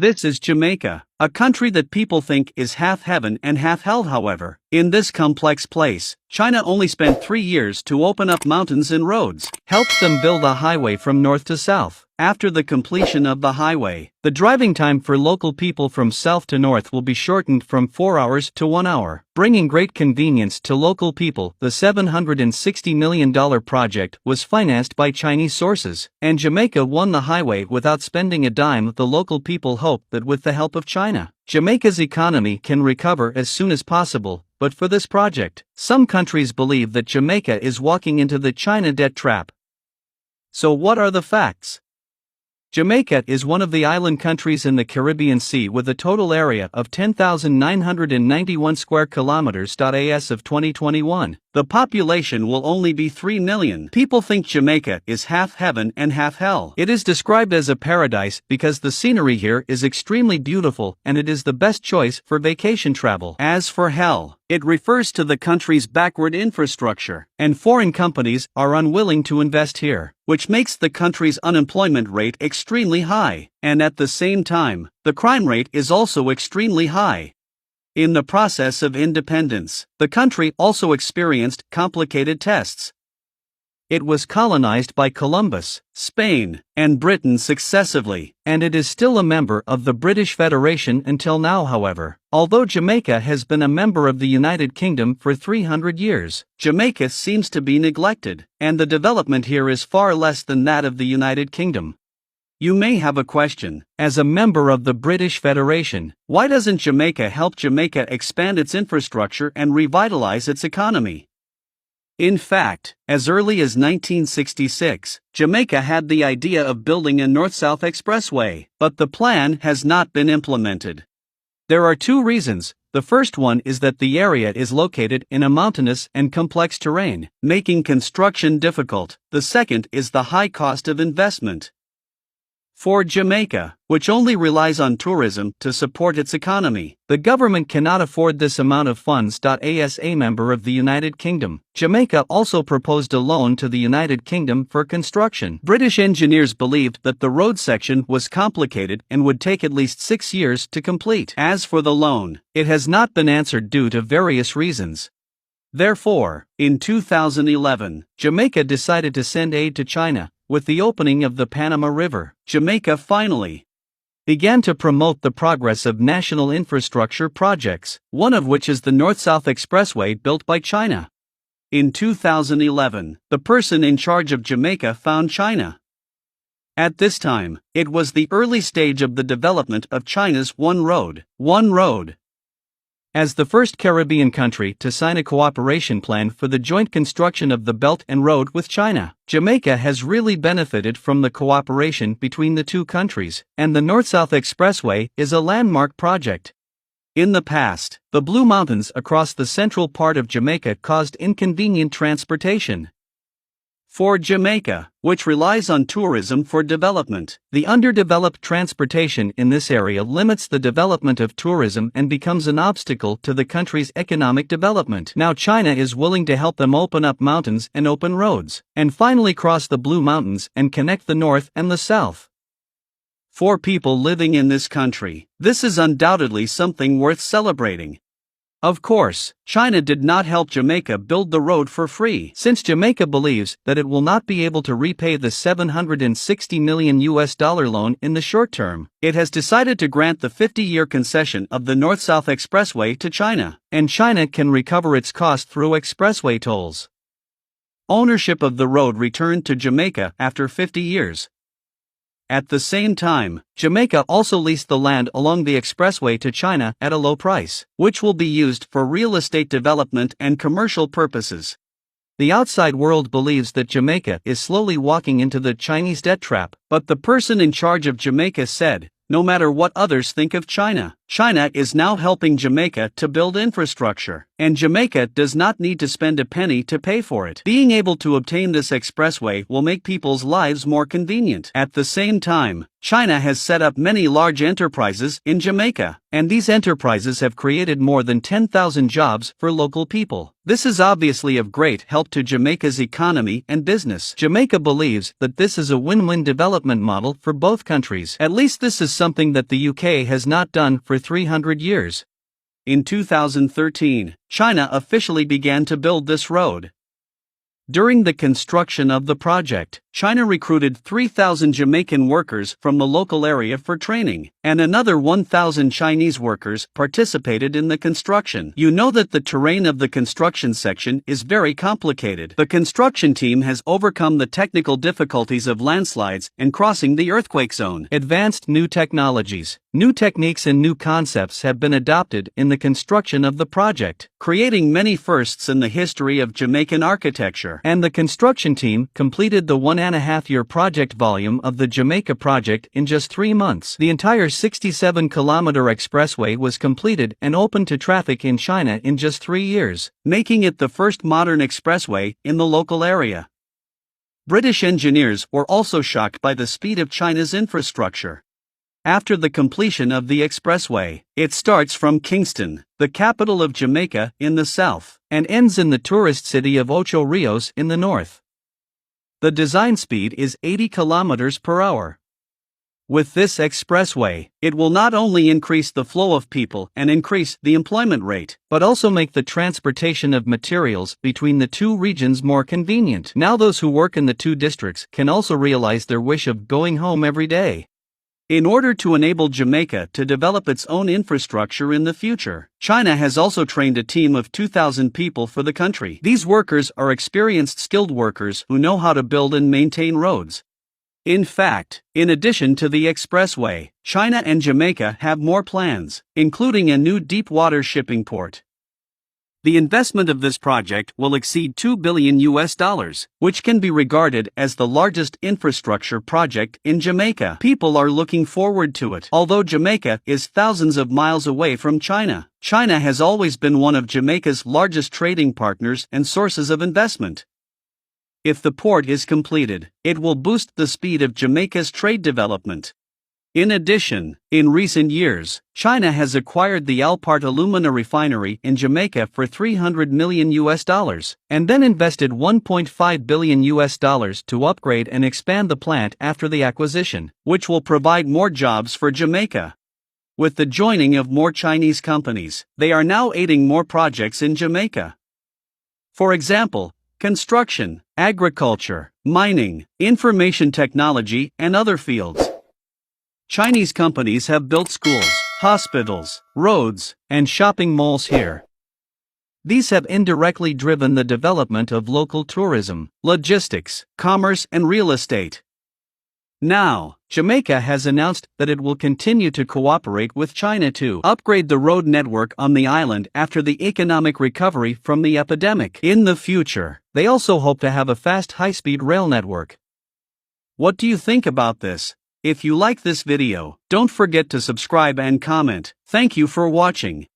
This is Jamaica, a country that people think is half heaven and half hell. However, in this complex place, China only spent 3 years to open up mountains and roads, helped them build a highway from north to south. After the completion of the highway, the driving time for local people from south to north will be shortened from 4 hours to 1 hour, bringing great convenience to local people. The $760 million project was financed by Chinese sources, and Jamaica won the highway without spending a dime. The local people hope that with the help of China, Jamaica's economy can recover as soon as possible. But for this project, some countries believe that Jamaica is walking into the China debt trap. So what are the facts? Jamaica is one of the island countries in the Caribbean Sea with a total area of 10,991 square kilometers. As of 2021, the population will only be 3 million. People think Jamaica is half heaven and half hell. It is described as a paradise because the scenery here is extremely beautiful and it is the best choice for vacation travel. As for hell, it refers to the country's backward infrastructure, and foreign companies are unwilling to invest here, which makes the country's unemployment rate extremely high, and at the same time, the crime rate is also extremely high. In the process of independence, the country also experienced complicated tests. It was colonized by Columbus, Spain, and Britain successively, and it is still a member of the British Federation until now. However, although Jamaica has been a member of the United Kingdom for 300 years, Jamaica seems to be neglected, and the development here is far less than that of the United Kingdom. You may have a question: as a member of the British Federation, why doesn't Jamaica help Jamaica expand its infrastructure and revitalize its economy? In fact, as early as 1966, Jamaica had the idea of building a north-south expressway, but the plan has not been implemented. There are two reasons. The first one is that the area is located in a mountainous and complex terrain, making construction difficult. The second is the high cost of investment. For Jamaica, which only relies on tourism to support its economy, the government cannot afford this amount of funds. As a member of the United Kingdom, Jamaica also proposed a loan to the United Kingdom for construction. British engineers believed that the road section was complicated and would take at least 6 years to complete. As for the loan, it has not been answered due to various reasons. Therefore, in 2011, Jamaica decided to send aid to China. With the opening of the Panama River, Jamaica finally began to promote the progress of national infrastructure projects, one of which is the North-South Expressway built by China. In 2011, the person in charge of Jamaica found China. At this time, it was the early stage of the development of China's One Road. As the first Caribbean country to sign a cooperation plan for the joint construction of the Belt and Road with China, Jamaica has really benefited from the cooperation between the two countries, and the North-South Expressway is a landmark project. In the past, the Blue Mountains across the central part of Jamaica caused inconvenient transportation. For Jamaica, which relies on tourism for development, the underdeveloped transportation in this area limits the development of tourism and becomes an obstacle to the country's economic development. Now China is willing to help them open up mountains and open roads, and finally cross the Blue Mountains and connect the north and the south. For people living in this country, this is undoubtedly something worth celebrating. Of course, China did not help Jamaica build the road for free. Since Jamaica believes that it will not be able to repay the $760 million loan in the short term, it has decided to grant the 50-year concession of the North-South Expressway to China, and China can recover its cost through expressway tolls. Ownership of the road returned to Jamaica after 50 years. At the same time, Jamaica also leased the land along the expressway to China at a low price, which will be used for real estate development and commercial purposes. The outside world believes that Jamaica is slowly walking into the Chinese debt trap, but the person in charge of Jamaica said, no matter what others think of China, China is now helping Jamaica to build infrastructure, and Jamaica does not need to spend a penny to pay for it. Being able to obtain this expressway will make people's lives more convenient. At the same time, China has set up many large enterprises in Jamaica, and these enterprises have created more than 10,000 jobs for local people. This is obviously of great help to Jamaica's economy and business. Jamaica believes that this is a win-win development model for both countries. At least this is something that the UK has not done for 300 years. In 2013, China officially began to build this road. During the construction of the project, China recruited 3,000 Jamaican workers from the local area for training, and another 1,000 Chinese workers participated in the construction. You know that the terrain of the construction section is very complicated. The construction team has overcome the technical difficulties of landslides and crossing the earthquake zone. Advanced new technologies, new techniques and new concepts have been adopted in the construction of the project, creating many firsts in the history of Jamaican architecture. And the construction team completed the 1.5-year project volume of the Jamaica project in just 3 months. The entire 67-kilometer expressway was completed and opened to traffic in China in just 3 years, making it the first modern expressway in the local area. British engineers were also shocked by the speed of China's infrastructure. After the completion of the expressway, it starts from Kingston, the capital of Jamaica, in the south, and ends in the tourist city of Ocho Rios in the north. The design speed is 80 kilometers per hour. With this expressway, it will not only increase the flow of people and increase the employment rate, but also make the transportation of materials between the two regions more convenient. Now those who work in the two districts can also realize their wish of going home every day. In order to enable Jamaica to develop its own infrastructure in the future, China has also trained a team of 2,000 people for the country. These workers are experienced skilled workers who know how to build and maintain roads. In fact, in addition to the expressway, China and Jamaica have more plans, including a new deep-water shipping port. The investment of this project will exceed $2 billion, which can be regarded as the largest infrastructure project in Jamaica. People are looking forward to it. Although Jamaica is thousands of miles away from China, China has always been one of Jamaica's largest trading partners and sources of investment. If the port is completed, it will boost the speed of Jamaica's trade development. In addition, in recent years, China has acquired the Alpart alumina refinery in Jamaica for $300 million, and then invested $1.5 billion to upgrade and expand the plant after the acquisition, which will provide more jobs for Jamaica. With the joining of more Chinese companies, they are now aiding more projects in Jamaica. For example, construction, agriculture, mining, information technology, and other fields. Chinese companies have built schools, hospitals, roads, and shopping malls here. These have indirectly driven the development of local tourism, logistics, commerce, and real estate. Now, Jamaica has announced that it will continue to cooperate with China to upgrade the road network on the island after the economic recovery from the epidemic. In the future, they also hope to have a fast high-speed rail network. What do you think about this? If you like this video, don't forget to subscribe and comment. Thank you for watching.